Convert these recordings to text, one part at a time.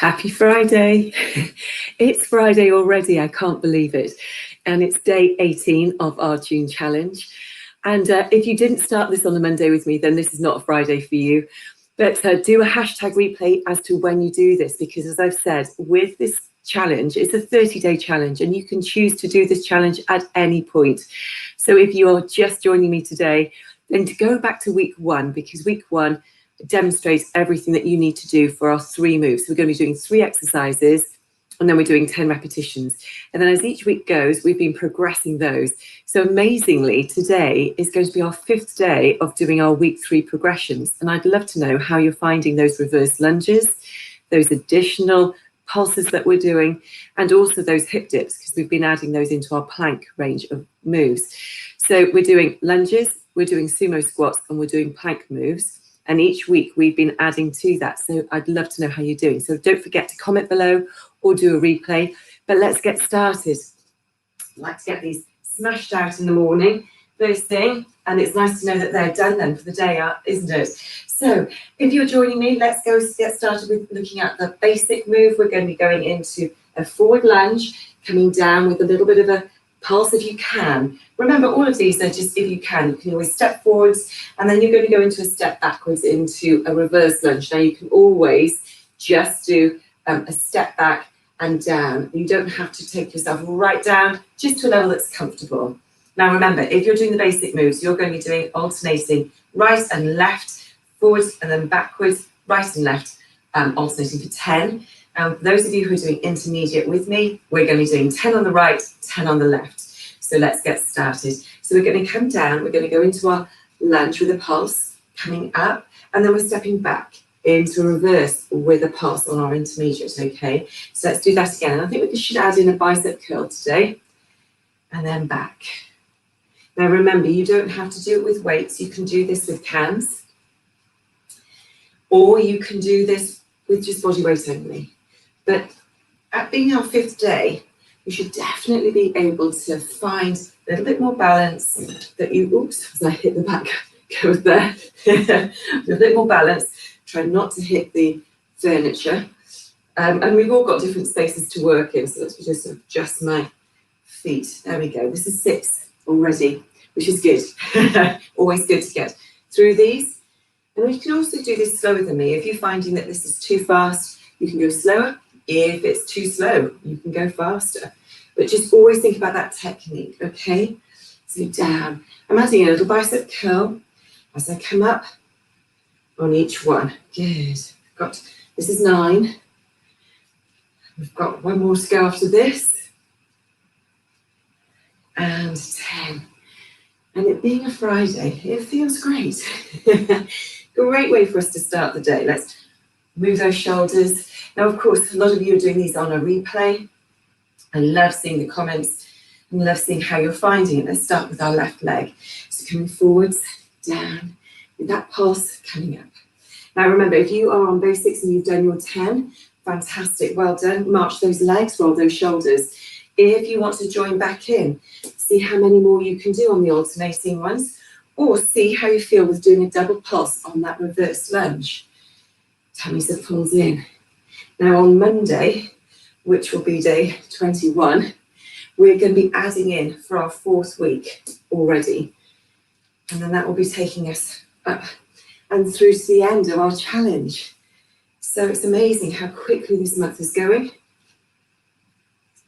Happy Friday. It's Friday already, I can't believe it. And it's day 18 of our June challenge. And if you didn't start this on a Monday with me, then this is not a Friday for you. But do a hashtag replay as to when you do this, because as I've said, with this challenge, it's a 30-day challenge, and you can choose to do this challenge at any point. So if you are just joining me today, then to go back to week one, because week one demonstrates everything that you need to do for our 3 moves. So we're going to be doing 3 exercises, and then we're doing 10 repetitions. And then as each week goes, we've been progressing those. So amazingly, today is going to be our 5th day of doing our week 3 progressions. And I'd love to know how you're finding those reverse lunges, those additional pulses that we're doing, and also those hip dips, because we've been adding those into our plank range of moves. So we're doing lunges, we're doing sumo squats, and we're doing plank moves. And each week we've been adding to that. So I'd love to know how you're doing. So don't forget to comment below or do a replay. But let's get started. I like to get these smashed out in the morning, first thing. And it's nice to know that they're done then for the day, isn't it? So if you're joining me, let's go get started with looking at the basic move. We're going to be going into a forward lunge, coming down with a little bit of a pulse if you can. Remember, all of these are just if you can. You can always step forwards, and then you're going to go into a step backwards into a reverse lunge. Now you can always just do a step back and down. You don't have to take yourself right down, just to a level that's comfortable. Now remember, if you're doing the basic moves, you're going to be doing alternating right and left, forwards and then backwards, right and left, alternating for 10. And for those of you who are doing intermediate with me, we're going to be doing 10 on the right, 10 on the left. So let's get started. So we're going to come down, we're going to go into our lunge with a pulse, coming up, and then we're stepping back into a reverse with a pulse on our intermediate, okay? So let's do that again. And I think we should add in a bicep curl today, and then back. Now remember, you don't have to do it with weights. You can do this with cans, or you can do this with just body weight only. But at being our 5th day, you should definitely be able to find a little bit more balance that you, oops, as I hit the back, go there, a little bit more balance, try not to hit the furniture. And we've all got different spaces to work in, so let's just adjust my feet. There we go, this is 6 already, which is good. Always good to get through these. And you can also do this slower than me. If you're finding that this is too fast, you can go slower. If it's too slow, you can go faster. But just always think about that technique, okay? So down. I'm adding a little bicep curl as I come up on each one. Good. This is 9. We've got 1 more to go after this. And 10. And it being a Friday, it feels great. Great way for us to start the day. Let's move those shoulders. Now, of course, a lot of you are doing these on a replay. I love seeing the comments and love seeing how you're finding it. Let's start with our left leg. So coming forwards, down, with that pulse coming up. Now, remember, if you are on basics and you've done your 10, fantastic, well done. March those legs, roll those shoulders. If you want to join back in, see how many more you can do on the alternating ones, or see how you feel with doing a double pulse on that reverse lunge. Tummies are pulled in. Now on Monday, which will be day 21, we're going to be adding in for our 4th week already. And then that will be taking us up and through to the end of our challenge. So it's amazing how quickly this month is going.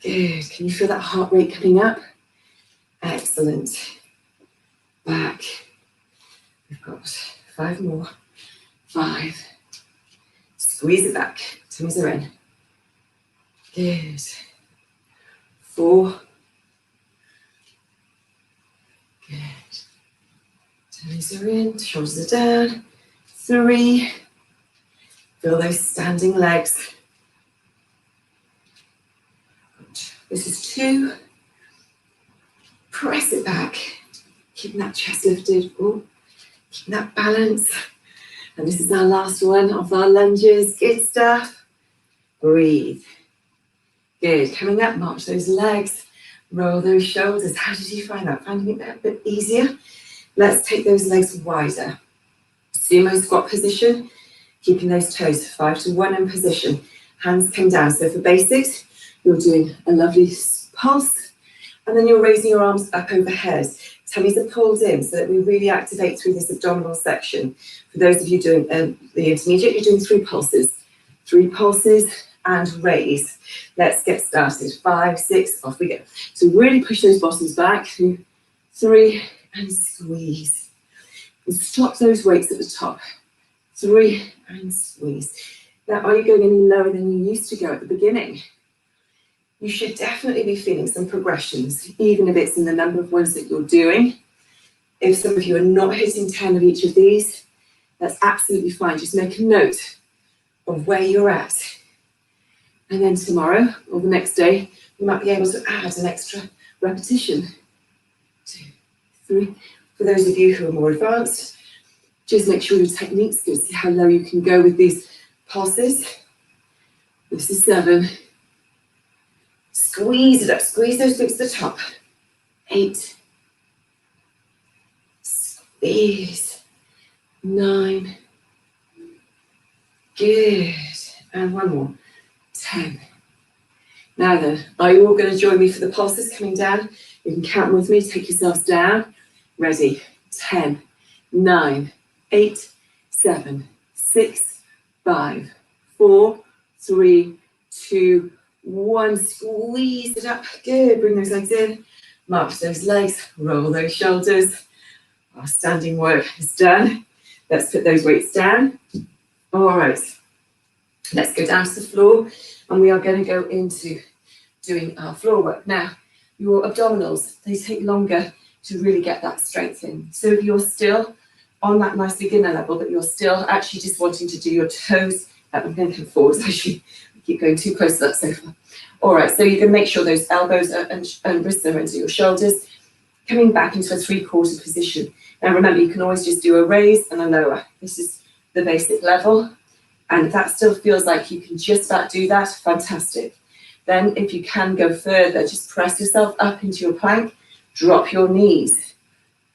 Good. Can you feel that heart rate coming up? Excellent. Back. We've got 5 more. 5. Squeeze it back. Tummies are in. Good. 4. Good. Tummies are in. Shoulders are down. 3. Feel those standing legs. This is 2. Press it back. Keeping that chest lifted. Ooh. Keeping that balance. And this is our last one of our lunges. Good stuff. Breathe. Good. Coming up, march those legs. Roll those shoulders. How did you find that? Finding it a bit easier? Let's take those legs wider. Sumo squat position. Keeping those toes 5 to 1 in position. Hands come down. So for basics, you're doing a lovely pulse, and then you're raising your arms up overhead. Tummies are pulled in so that we really activate through this abdominal section. For those of you doing the intermediate, you're doing 3 pulses. 3 pulses and raise. Let's get started. 5, 6, off we go. So really push those bottoms back. 2, 3, and squeeze. And stop those weights at the top. 3, and squeeze. Now, are you going any lower than you used to go at the beginning? You should definitely be feeling some progressions, even if it's in the number of ones that you're doing. If some of you are not hitting 10 of each of these, that's absolutely fine. Just make a note of where you're at. And then tomorrow or the next day, you might be able to add an extra repetition. 2, 3. For those of you who are more advanced, just make sure your technique's good. See how low you can go with these pulses. This is 7. Squeeze it up. Squeeze those glutes to the top. 8. Squeeze. 9. Good. And one more. 10. Now then, are you all going to join me for the pulses coming down? You can count with me. Take yourselves down. Ready. 10, 9, 8, 7, 6, 5, 4, 3, 2, 1. Squeeze it up. Good. Bring those legs in. March those legs. Roll those shoulders. Our standing work is done. Let's put those weights down. All right. Let's go down to the floor, and we are going to go into doing our floor work. Now, your abdominals, they take longer to really get that strength in. So if you're still on that nice beginner level, but you're still actually just wanting to do your toes, I'm going to come forward, actually, I keep going too close to that sofa. All right, so you can make sure those elbows and wrists are into your shoulders, coming back into a 3/4 position. Now remember, you can always just do a raise and a lower. This is the basic level. And if that still feels like you can just about do that, fantastic. Then if you can go further, just press yourself up into your plank, drop your knees.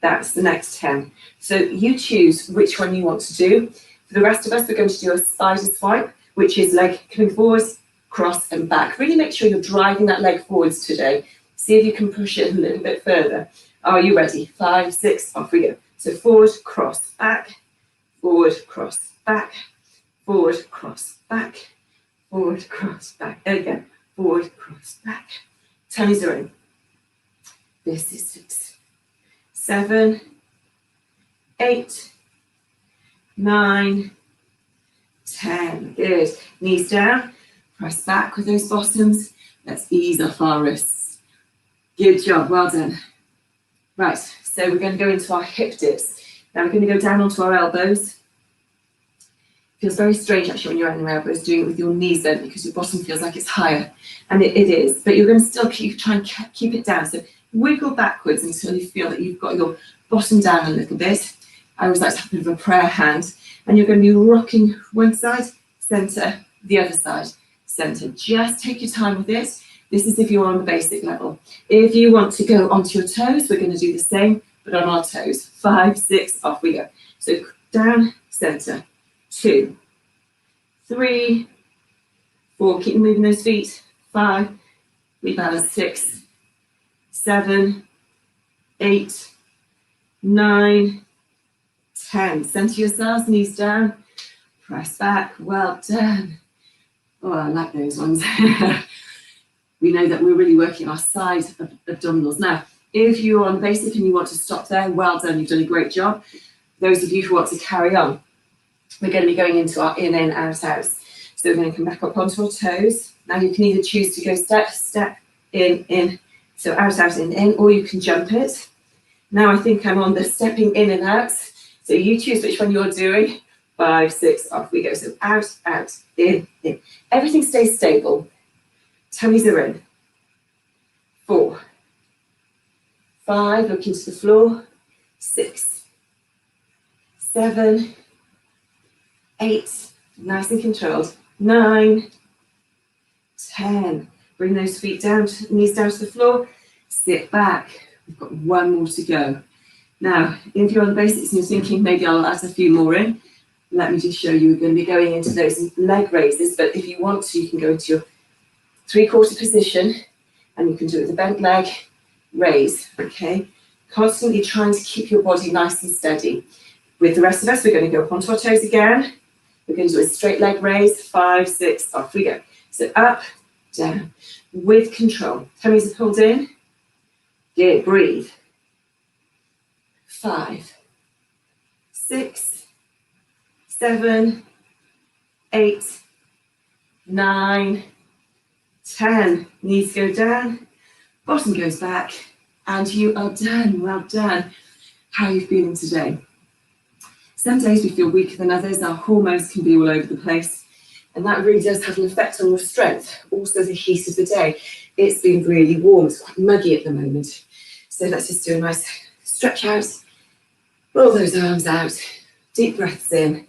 That's the next 10. So you choose which one you want to do. For the rest of us, we're going to do a spider swipe, which is leg coming forwards, cross and back. Really make sure you're driving that leg forwards today. See if you can push it a little bit further. Are you ready? 5, 6, off we go. So forward, cross, back, forward, cross, back, forward, cross, back, forward, cross, back. Again, forward, cross, back. Tummies are in. This is 6, 7, 8, 9, 10. Good. Knees down. Press back with those bottoms. Let's ease off our wrists. Good job. Well done. Right. So we're going to go into our hip dips. Now we're going to go down onto our elbows. Feels very strange actually when you're on your elbows doing it with your knees then, because your bottom feels like it's higher, and it is, but you're going to still try and keep it down. So wiggle backwards until you feel that you've got your bottom down a little bit. I always like to have a bit of a prayer hand, and you're going to be rocking one side, center, the other side, center. Just take your time with this. This is if you're on the basic level. If you want to go onto your toes, we're going to do the same, but on our toes. 5, 6, off we go. So down, center. 2, 3, 4, keep moving those feet. 5, rebalance. 6, 7, 8, 9, 10. Center yourselves, knees down, press back. Well done. Oh, I like those ones. We know that we're really working our side of abdominals. Now, if you're on the basic and you want to stop there, well done, you've done a great job. Those of you who want to carry on, we're going to be going into our in, out, out. So we're going to come back up onto our toes. Now you can either choose to go step, step, in. So out, out, in, or you can jump it. Now I think I'm on the stepping in and out. So you choose which one you're doing. 5, 6, off we go. So out, out, in. Everything stays stable. Tummies are in. 4, 5, look into the floor. 6, 7, 8, nice and controlled. 9, 10. Bring those feet down, knees down to the floor. Sit back. We've got one more to go. Now, if you're on the basics and you're thinking maybe I'll add a few more in, let me just show you. We're going to be going into those leg raises, but if you want to, you can go into your 3/4 position, and you can do it with a bent leg raise, okay? Constantly trying to keep your body nice and steady. With the rest of us, we're going to go up onto our toes again. We're going to do a straight leg raise, 5, 6, off we go. So up, down, with control. Tummies are pulled in. Good, breathe. 5, 6, 7, 8, 9, 10. Knees go down, bottom goes back, and you are done. Well done. How are you feeling today? Some days we feel weaker than others. Our hormones can be all over the place, and that really does have an effect on your strength. Also the heat of the day. It's been really warm. It's quite muggy at the moment. So let's just do a nice stretch out. Roll those arms out. Deep breaths in.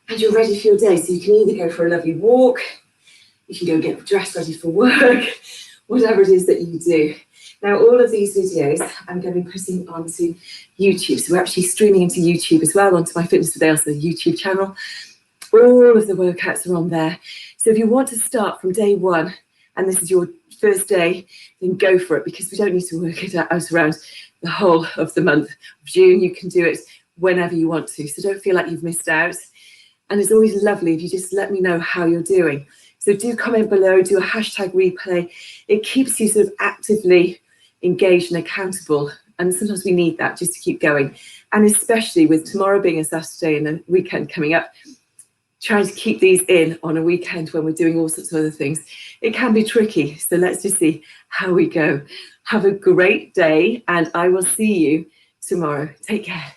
And you're ready for your day. So you can either go for a lovely walk, you can go get dressed ready for work, whatever it is that you do. Now, all of these videos I'm going to be putting onto YouTube. So we're actually streaming into YouTube as well, onto my Fitness with Ailsa YouTube channel. All of the workouts are on there. So if you want to start from day one, and this is your first day, then go for it, because we don't need to work it out around the whole of the month of June. You can do it whenever you want to. So don't feel like you've missed out. And it's always lovely if you just let me know how you're doing. So do comment below, do a hashtag replay. It keeps you sort of actively engaged and accountable. And sometimes we need that just to keep going. And especially with tomorrow being a Saturday and a weekend coming up, trying to keep these in on a weekend when we're doing all sorts of other things, it can be tricky. So let's just see how we go. Have a great day, and I will see you tomorrow. Take care.